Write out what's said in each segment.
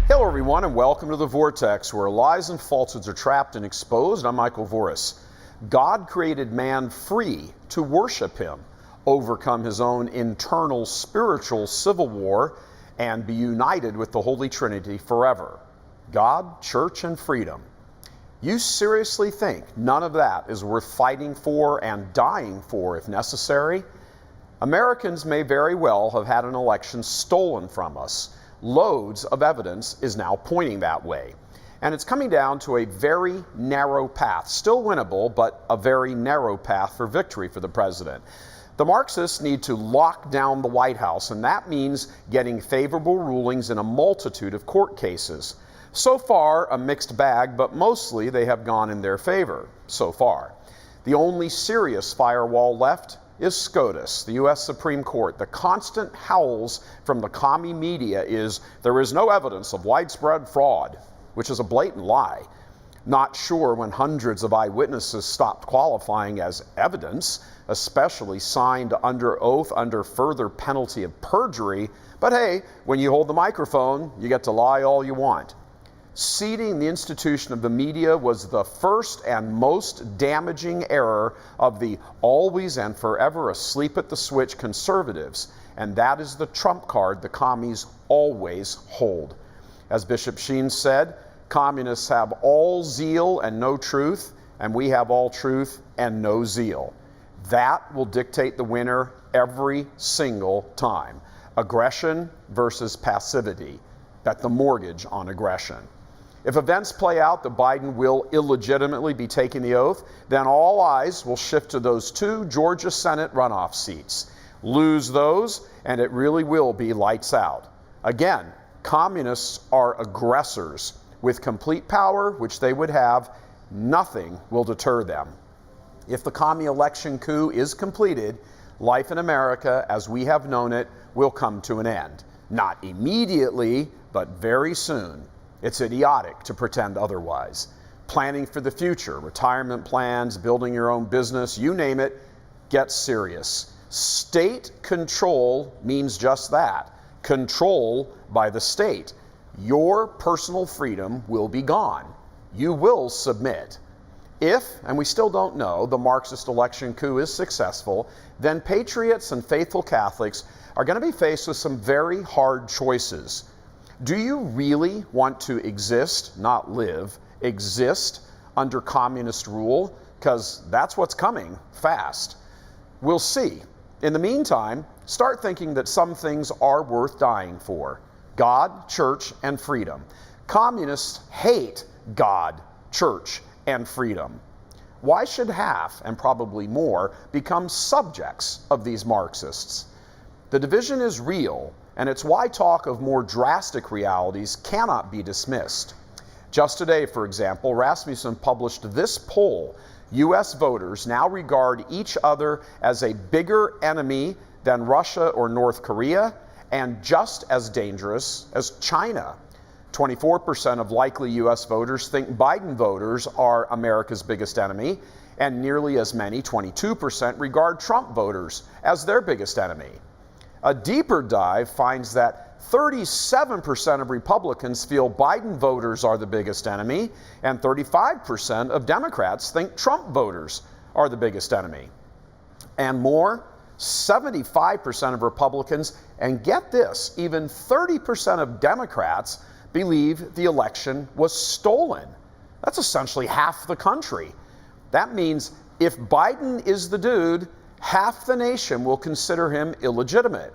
Hello everyone and welcome to the Vortex, where lies and falsehoods are trapped and exposed. I'm Michael Voris. God created man free to worship him, overcome his own internal spiritual civil war, and be united with the Holy Trinity forever. God, church, and freedom. You seriously think none of that is worth fighting for and dying for if necessary? Americans may very well have had an election stolen from us. Loads of evidence is now pointing that way. And it's coming down to a very narrow path, still winnable, but a very narrow path for victory for the president. The Marxists need to lock down the White House, and that means getting favorable rulings in a multitude of court cases. So far, a mixed bag, but mostly they have gone in their favor, so far. The only serious firewall left is SCOTUS, the U.S. Supreme Court. The constant howls from the commie media is there is no evidence of widespread fraud, which is a blatant lie. Not sure when hundreds of eyewitnesses stopped qualifying as evidence, especially signed under oath under further penalty of perjury. But hey, when you hold the microphone, you get to lie all you want. Ceding the institution of the media was the first and most damaging error of the always and forever asleep at the switch conservatives, and that is the trump card the commies always hold. As Bishop Sheen said, communists have all zeal and no truth, and we have all truth and no zeal. That will dictate the winner every single time. Aggression versus passivity. Bet the mortgage on aggression. If events play out that Biden will illegitimately be taking the oath, then all eyes will shift to those 2 Georgia Senate runoff seats. Lose those, and it really will be lights out. Again, communists are aggressors. With complete power, which they would have, nothing will deter them. If the commie election coup is completed, life in America, as we have known it, will come to an end. Not immediately, but very soon. It's idiotic to pretend otherwise. Planning for the future, retirement plans, building your own business, you name it, get serious. State control means just that. Control by the state. Your personal freedom will be gone. You will submit. If, and we still don't know, the Marxist election coup is successful, then patriots and faithful Catholics are going to be faced with some very hard choices. Do you really want to exist, not live, exist under communist rule? Because that's what's coming fast. We'll see. In the meantime, start thinking that some things are worth dying for. God, church, and freedom. Communists hate God, church, and freedom. Why should half, and probably more, become subjects of these Marxists? The division is real, and it's why talk of more drastic realities cannot be dismissed. Just today, for example, Rasmussen published this poll. U.S. voters now regard each other as a bigger enemy than Russia or North Korea, and just as dangerous as China. 24% of likely U.S. voters think Biden voters are America's biggest enemy, and nearly as many, 22%, regard Trump voters as their biggest enemy. A deeper dive finds that 37% of Republicans feel Biden voters are the biggest enemy, and 35% of Democrats think Trump voters are the biggest enemy. And more, 75% of Republicans, and get this, even 30% of Democrats believe the election was stolen. That's essentially half the country. That means if Biden is the dude, half the nation will consider him illegitimate.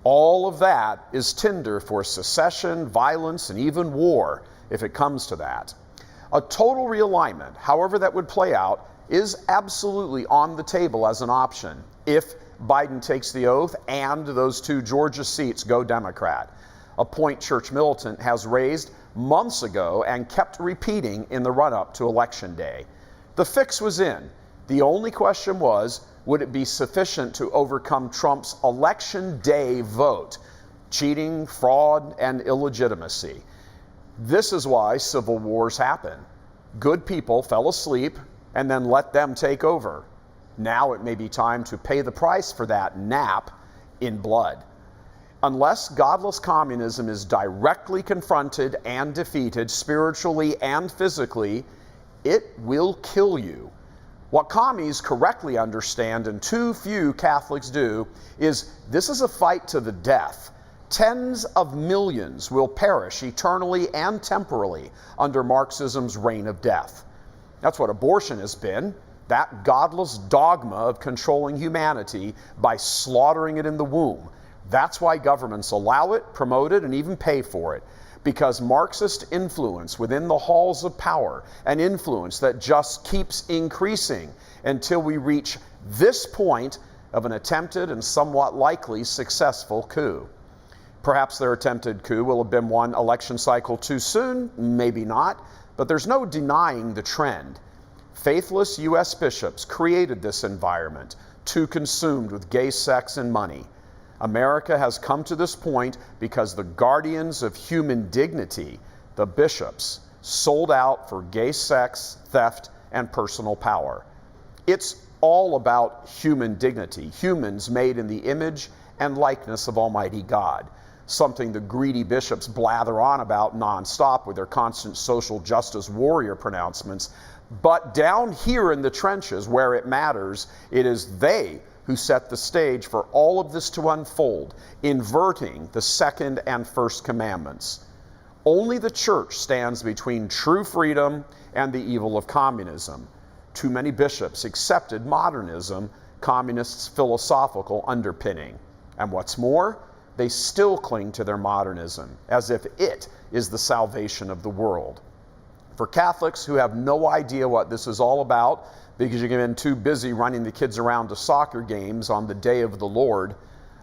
All of that is tinder for secession, violence, and even war, if it comes to that. A total realignment, however that would play out, is absolutely on the table as an option if Biden takes the oath and those 2 Georgia seats go Democrat. A point Church militant has raised months ago and kept repeating in the run-up to Election Day. The fix was in. The only question was, would it be sufficient to overcome Trump's Election Day vote? Cheating, fraud, and illegitimacy. This is why civil wars happen. Good people fell asleep and then let them take over. Now it may be time to pay the price for that nap in blood. Unless godless communism is directly confronted and defeated spiritually and physically, it will kill you. What commies correctly understand, and too few Catholics do, is this is a fight to the death. Tens of millions will perish eternally and temporally under Marxism's reign of death. That's what abortion has been, that godless dogma of controlling humanity by slaughtering it in the womb. That's why governments allow it, promote it, and even pay for it. Because Marxist influence within the halls of power, an influence that just keeps increasing until we reach this point of an attempted and somewhat likely successful coup. Perhaps their attempted coup will have been one election cycle too soon, maybe not, but there's no denying the trend. Faithless U.S. bishops created this environment, too consumed with gay sex and money. America has come to this point because the guardians of human dignity, the bishops, sold out for gay sex, theft, and personal power. It's all about human dignity, humans made in the image and likeness of Almighty God, something the greedy bishops blather on about nonstop with their constant social justice warrior pronouncements. But down here in the trenches where it matters, it is they who set the stage for all of this to unfold, inverting the second and first commandments. Only the church stands between true freedom and the evil of communism. Too many bishops accepted modernism, communists' philosophical underpinning. And what's more, they still cling to their modernism, as if it is the salvation of the world. For Catholics who have no idea what this is all about, because you've been too busy running the kids around to soccer games on the day of the Lord,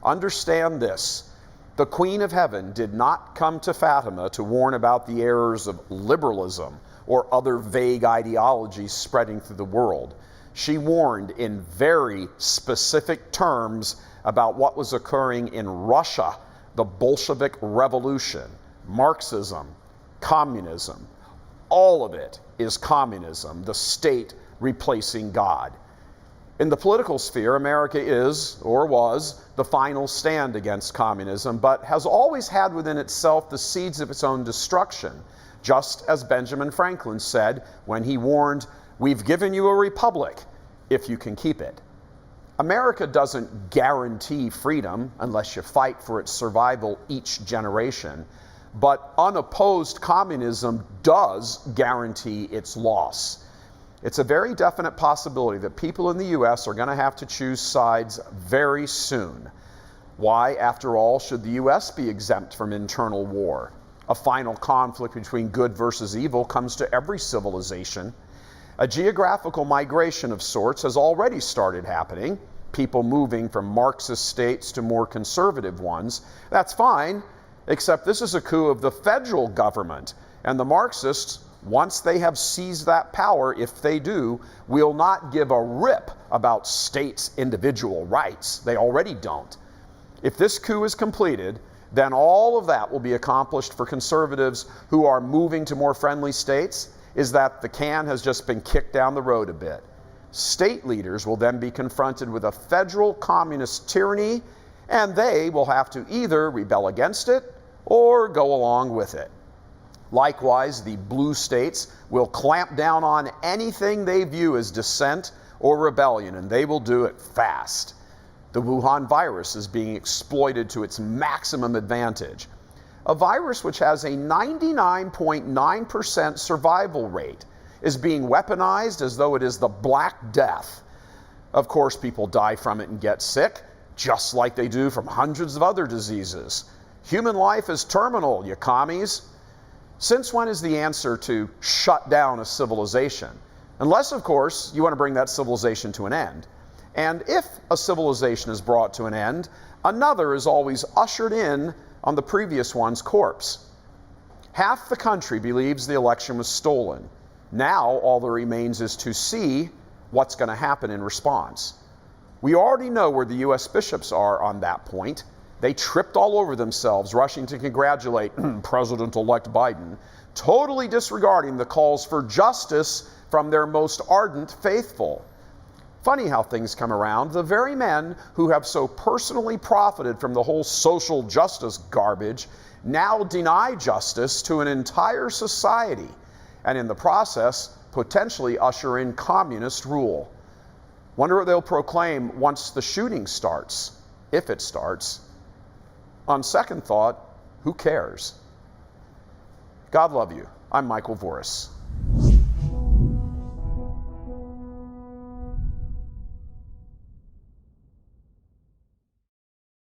understand this. The Queen of Heaven did not come to Fatima to warn about the errors of liberalism or other vague ideologies spreading through the world. She warned in very specific terms about what was occurring in Russia, the Bolshevik Revolution, Marxism, communism. All of it is communism, the state replacing God. In the political sphere, America is, or was, the final stand against communism, but has always had within itself the seeds of its own destruction, just as Benjamin Franklin said when he warned, "We've given you a republic, if you can keep it." America doesn't guarantee freedom unless you fight for its survival each generation, but unopposed communism does guarantee its loss. It's a very definite possibility that people in the U.S. are going to have to choose sides very soon. Why, after all, should the U.S. be exempt from internal war? A final conflict between good versus evil comes to every civilization. A geographical migration of sorts has already started happening, people moving from Marxist states to more conservative ones. That's fine, except this is a coup of the federal government, and the Marxists, once they have seized that power, if they do, will not give a rip about states' individual rights. They already don't. If this coup is completed, then all of that will be accomplished for conservatives who are moving to more friendly states, is that the can has just been kicked down the road a bit. State leaders will then be confronted with a federal communist tyranny, and they will have to either rebel against it or go along with it. Likewise, the blue states will clamp down on anything they view as dissent or rebellion, and they will do it fast. The Wuhan virus is being exploited to its maximum advantage. A virus which has a 99.9% survival rate is being weaponized as though it is the Black Death. Of course, people die from it and get sick, just like they do from hundreds of other diseases. Human life is terminal, you commies. Since when is the answer to shut down a civilization? Unless, of course, you want to bring that civilization to an end. And if a civilization is brought to an end, another is always ushered in on the previous one's corpse. Half the country believes the election was stolen. Now all that remains is to see what's going to happen in response. We already know where the U.S. bishops are on that point. They tripped all over themselves, rushing to congratulate President-elect Biden, totally disregarding the calls for justice from their most ardent faithful. Funny how things come around. The very men who have so personally profited from the whole social justice garbage now deny justice to an entire society, and in the process potentially usher in communist rule. Wonder what they'll proclaim once the shooting starts, if it starts. On second thought, who cares? God love you. I'm Michael Voris.